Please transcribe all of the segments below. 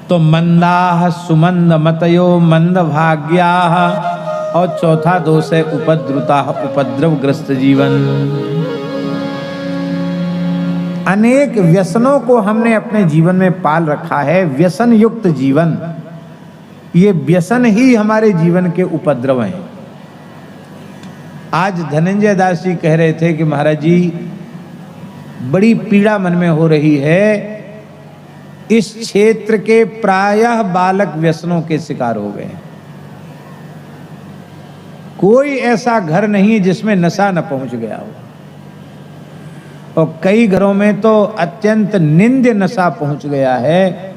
तो मंदाह सुमंद मतयो मंद भाग्याह, और चौथा दोष है उपद्रुता, उपद्रवग्रस्त जीवन। अनेक व्यसनों को हमने अपने जीवन में पाल रखा है, व्यसन युक्त जीवन। ये व्यसन ही हमारे जीवन के उपद्रव हैं। आज धनंजय दास जी कह रहे थे कि महाराज जी बड़ी पीड़ा मन में हो रही है, इस क्षेत्र के प्रायः बालक व्यसनों के शिकार हो गए। कोई ऐसा घर नहीं जिसमें नशा न पहुंच गया हो, और कई घरों में तो अत्यंत निंद्य नशा पहुंच गया है,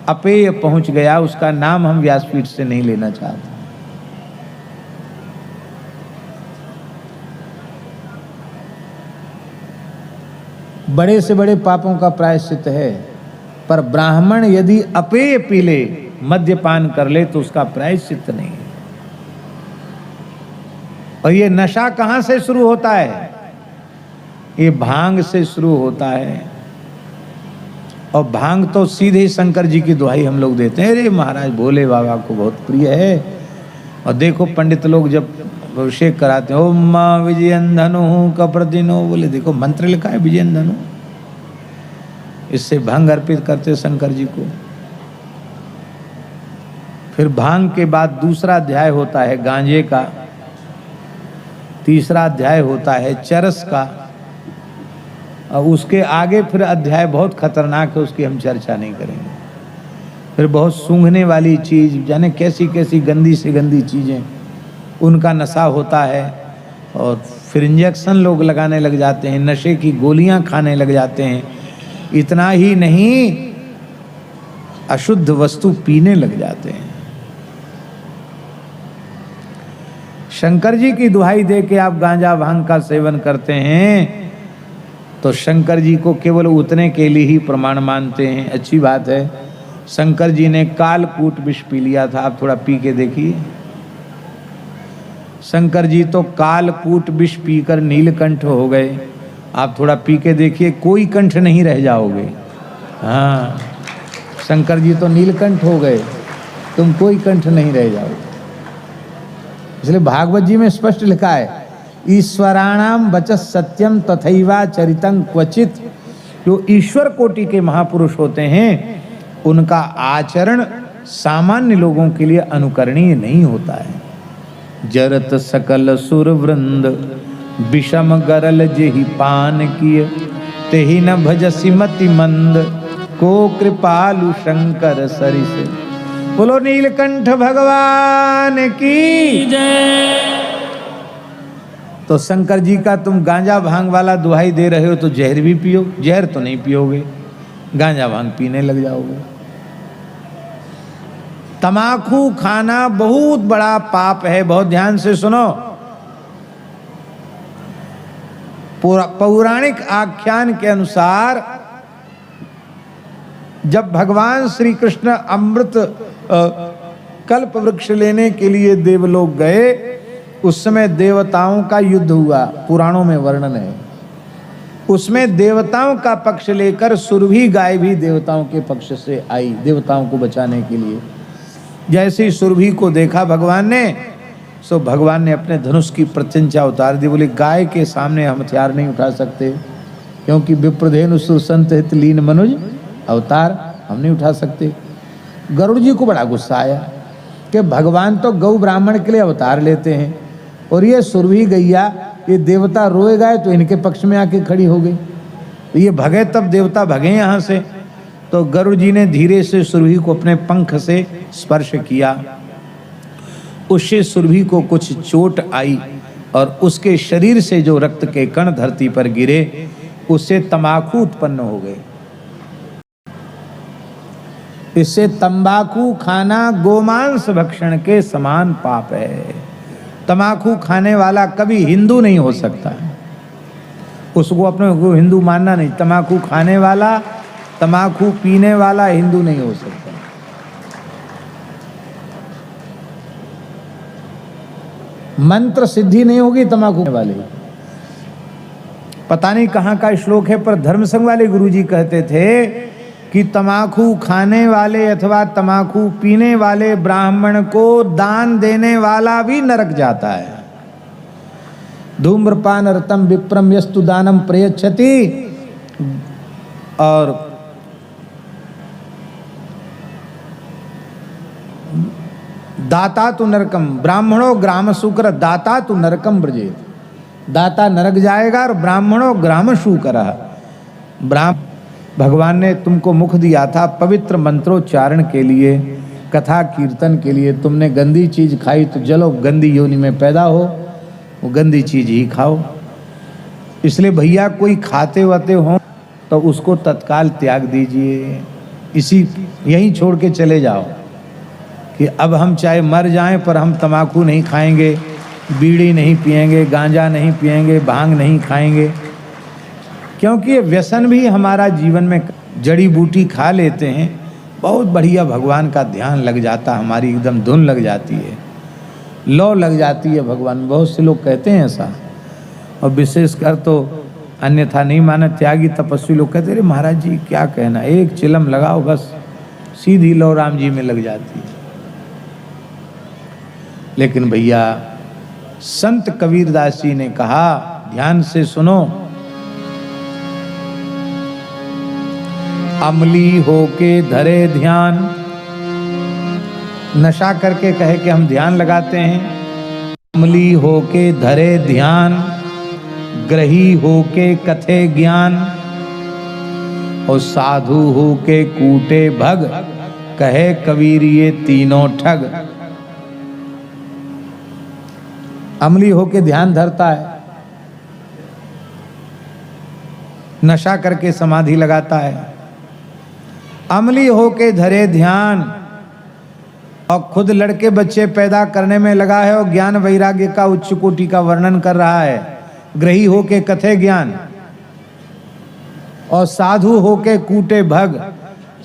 अपेय पहुंच गया। उसका नाम हम व्यासपीठ से नहीं लेना चाहते। बड़े से बड़े पापों का प्रायश्चित है, पर ब्राह्मण यदि अपेय पी ले, मद्यपान कर ले, तो उसका प्रायश्चित नहीं है। और ये नशा कहां से शुरू होता है? ये भांग से शुरू होता है। और भांग तो सीधे शंकर जी की दुहाई हम लोग देते हैं, अरे महाराज भोले बाबा को बहुत प्रिय है। और देखो पंडित लोग जब अभिषेक कराते हैं, ओम मां विजयन धनु कप्रदिनो, बोले देखो मंत्र लिखा है विजयन धनु, इससे भांग अर्पित करते शंकर जी को। फिर भांग के बाद दूसरा अध्याय होता है गांजे का, तीसरा अध्याय होता है चरस का, और उसके आगे फिर अध्याय बहुत खतरनाक है, उसकी हम चर्चा नहीं करेंगे। फिर बहुत सूंघने वाली चीज, जाने कैसी कैसी गंदी से गंदी चीजें, उनका नशा होता है। और फिर इंजेक्शन लोग लगाने लग जाते हैं, नशे की गोलियां खाने लग जाते हैं। इतना ही नहीं, अशुद्ध वस्तु पीने लग जाते हैं। शंकर जी की दुहाई दे के आप गांजा भांग का सेवन करते हैं, तो शंकर जी को केवल उतने के लिए ही प्रमाण मानते हैं। अच्छी बात है, शंकर जी ने कालकूट विष पी लिया था, आप थोड़ा पी के देखिए। शंकर जी तो कालकूट विष पीकर नीलकंठ हो गए, आप थोड़ा पी के देखिए, कोई कंठ नहीं रह जाओगे। हाँ, शंकर जी तो नीलकंठ हो गए, तुम कोई कंठ नहीं रह जाओगे। इसलिए भागवत जी में स्पष्ट लिखा है, ईश्वराणाम वचस सत्यम तथैवा चरितं क्वचित। जो ईश्वर कोटि के महापुरुष होते हैं, उनका आचरण सामान्य लोगों के लिए अनुकरणीय नहीं होता है। जरत सकल सुर वृंद विषम गरल जेहि पान किय, तेहि न भजसि मति मंद, को कृपालु शंकर सरिस। बोलो नीलकंठ भगवान की जय। तो शंकर जी का तुम गांजा भांग वाला दुहाई दे रहे हो, तो जहर भी पियो। जहर तो नहीं पियोगे, गांजा भांग पीने लग जाओगे। तमाकू खाना बहुत बड़ा पाप है, बहुत ध्यान से सुनो। पौराणिक आख्यान के अनुसार जब भगवान श्री कृष्ण अमृत कल्प वृक्ष लेने के लिए देवलोक गए, उस समय देवताओं का युद्ध हुआ, पुराणों में वर्णन है। उसमें देवताओं का पक्ष लेकर सुरभि गाय भी देवताओं के पक्ष से आई, देवताओं को बचाने के लिए। जैसे ही सुरभि को देखा भगवान ने, सो भगवान ने अपने धनुष की प्रत्यंचा उतार दी। बोले गाय के सामने हम हथियार नहीं उठा सकते, क्योंकि विप्रधेनु सुरसंत हित लीन मनुज अवतार, हम नहीं उठा सकते। गरुड़ जी को बड़ा गुस्सा आया कि भगवान तो गौ ब्राह्मण के लिए अवतार लेते हैं, और ये सुरभि गैया, ये देवता रोए गए तो इनके पक्ष में आके खड़ी हो गई। तो ये भगे तब देवता भगे यहाँ से। तो गरुड़ जी ने धीरे से सुरभि को अपने पंख से स्पर्श किया, उससे सुरभि को कुछ चोट आई, और उसके शरीर से जो रक्त के कण धरती पर गिरे, उससे तंबाकू उत्पन्न हो गए। इससे तंबाकू खाना गोमांस भक्षण के समान पाप है। तंबाकू खाने वाला कभी हिंदू नहीं हो सकता, उसको अपने को हिंदू मानना नहीं। तंबाकू खाने वाला, तंबाकू पीने वाला हिंदू नहीं हो सकता। मंत्र सिद्धि नहीं होगी तंबाकू वाले। पता नहीं कहाँ का श्लोक है, पर धर्म संघ वाले गुरुजी कहते थे कि तमाकू खाने वाले अथवा तमाकू पीने वाले ब्राह्मण को दान देने वाला भी नरक जाता है। धूम्रपान रतम विप्रम यस्तु दानम प्रयच्छति, और दाता तु नरकम ब्राह्मणों ग्राम शुकर दाता तु नरकम ब्रजेत, दाता नरक जाएगा और ब्राह्मणों ग्राम शुकर। भगवान ने तुमको मुख दिया था पवित्र मंत्रोच्चारण के लिए, कथा कीर्तन के लिए। तुमने गंदी चीज खाई तो चलो गंदी योनि में पैदा हो, वो गंदी चीज ही खाओ। इसलिए भैया कोई खाते वाते हो तो उसको तत्काल त्याग दीजिए, यहीं छोड़ के चले जाओ कि अब हम चाहे मर जाएं पर हम तम्बाकू नहीं खाएंगे, बीड़ी नहीं पिएंगे, गांजा नहीं पिएंगे, भांग नहीं खाएंगे। क्योंकि ये व्यसन भी हमारा जीवन में, जड़ी बूटी खा लेते हैं, बहुत बढ़िया भगवान का ध्यान लग जाता, हमारी एकदम धुन लग जाती है, लौ लग जाती है भगवान। बहुत से लोग कहते हैं ऐसा, और विशेषकर तो अन्यथा नहीं माने त्यागी तपस्वी लोग कहते अरे महाराज जी क्या कहना, एक चिलम लगाओ बस सीधी लौ राम जी में लग जाती है। लेकिन भैया संत कबीरदास जी ने कहा, ध्यान से सुनो, अमली होके धरे ध्यान, नशा करके कहे कि हम ध्यान लगाते हैं। अमली होके धरे ध्यान, ग्रही होके कथे ज्ञान, और साधु होके कूटे भग, कहे कबीर ये तीनों ठग। अमली होके ध्यान धरता है, नशा करके समाधि लगाता है। अमली होके धरे ध्यान और खुद लड़के बच्चे पैदा करने में लगा है और ज्ञान वैराग्य का उच्च कोटि का वर्णन कर रहा है। ग्रही होके कथे ज्ञान, और साधु होके कूटे भग,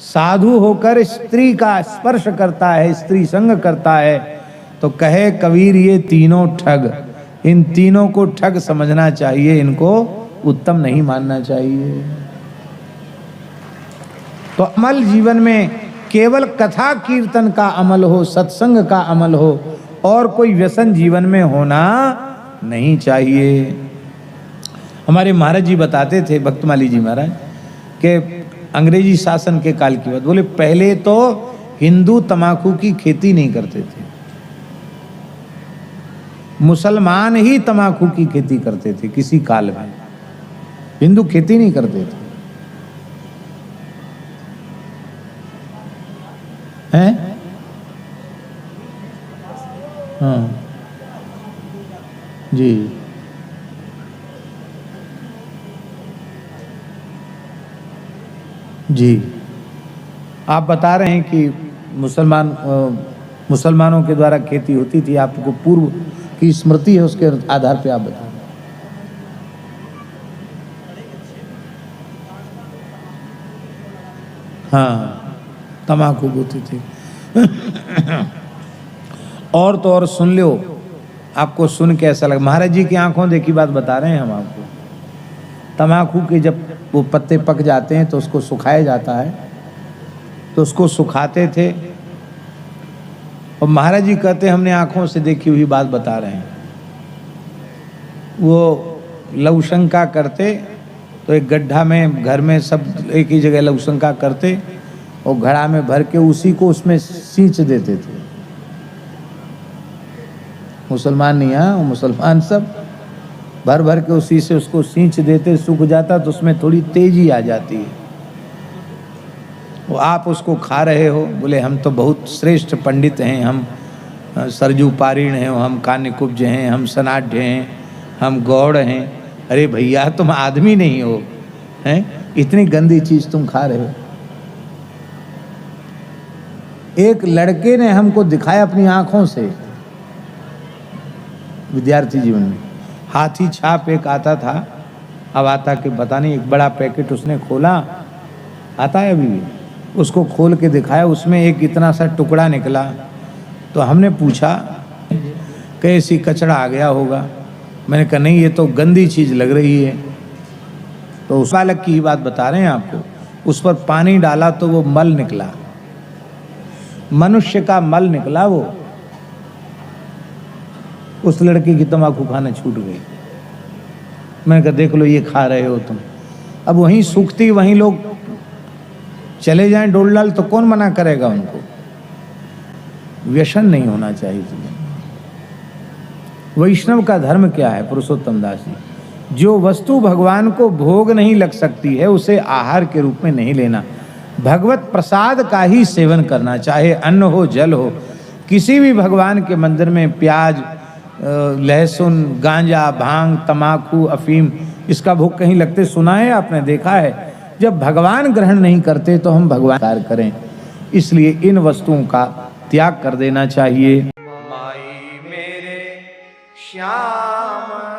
साधु होकर स्त्री का स्पर्श करता है, स्त्री संग करता है, तो कहे कबीर ये तीनों ठग। इन तीनों को ठग समझना चाहिए, इनको उत्तम नहीं मानना चाहिए। तो अमल जीवन में केवल कथा कीर्तन का अमल हो, सत्संग का अमल हो, और कोई व्यसन जीवन में होना नहीं चाहिए। हमारे महाराज जी बताते थे, भक्तमाली जी महाराज, कि अंग्रेजी शासन के काल की बात, बोले पहले तो हिंदू तम्बाकू की खेती नहीं करते थे, मुसलमान ही तम्बाकू की खेती करते थे। किसी काल में हिंदू खेती नहीं करते थे, हैं? हाँ जी, जी आप बता रहे हैं कि मुसलमानों के द्वारा खेती होती थी, आपको पूर्व की स्मृति है, उसके आधार पे आप बता रहे हैं। हाँ तम्बाकू बोती थी। और तो और सुन लो, आपको सुन के ऐसा लगा, महाराज जी की आंखों देखी बात बता रहे हैं हम आपको। तम्बाकू के जब वो पत्ते पक जाते हैं तो उसको सुखाया जाता है, तो उसको सुखाते थे, और महाराज जी कहते हमने आंखों से देखी हुई बात बता रहे हैं। वो लवशंका करते तो एक गड्ढा में, घर में सब एक ही जगह लवशंका करते और घड़ा में भर के उसी को उसमें सींच देते थे। मुसलमान नहीं, हाँ मुसलमान सब भर भर के उसी से उसको सींच देते, सूख जाता तो उसमें थोड़ी तेजी आ जाती है। वो आप उसको खा रहे हो, बोले हम तो बहुत श्रेष्ठ पंडित हैं, हम सरजू पारीण हैं, हम कान्यकुब्ज हैं, हम सनाढ़ हैं, हम गौड़ हैं। अरे भैया तुम आदमी नहीं हो, हैं? इतनी गंदी चीज तुम खा रहे हो। एक लड़के ने हमको दिखाया अपनी आंखों से, विद्यार्थी जीवन में, हाथी छाप एक आता था, अब आता कि पता नहीं, एक बड़ा पैकेट उसने खोला, आता है अभी भी, उसको खोल के दिखाया, उसमें एक इतना सा टुकड़ा निकला। तो हमने पूछा कैसी कचड़ा आ गया होगा। मैंने कहा नहीं ये तो गंदी चीज़ लग रही है। तो उस बालक की ही बात बता रहे हैं आपको, उस पर पानी डाला तो वो मल निकला, मनुष्य का मल निकला। वो उस लड़की की तंबाकू खाना छूट गई। मैंने कहा देख लो ये खा रहे हो तुम। अब वहीं सूखती वहीं लोग चले जाएं डोल-डाल तो कौन मना करेगा उनको। व्यसन नहीं होना चाहिए जीवन। वैष्णव का धर्म क्या है पुरुषोत्तम दास जी? जो वस्तु भगवान को भोग नहीं लग सकती है उसे आहार के रूप में नहीं लेना, भगवत प्रसाद का ही सेवन करना, चाहे अन्न हो जल हो। किसी भी भगवान के मंदिर में प्याज, लहसुन, गांजा, भांग, तमाकू, अफीम इसका भोग कहीं लगते सुना है आपने? देखा है? जब भगवान ग्रहण नहीं करते तो हम भगवान कार्य करें। इसलिए इन वस्तुओं का त्याग कर देना चाहिए। माई मेरे श्याम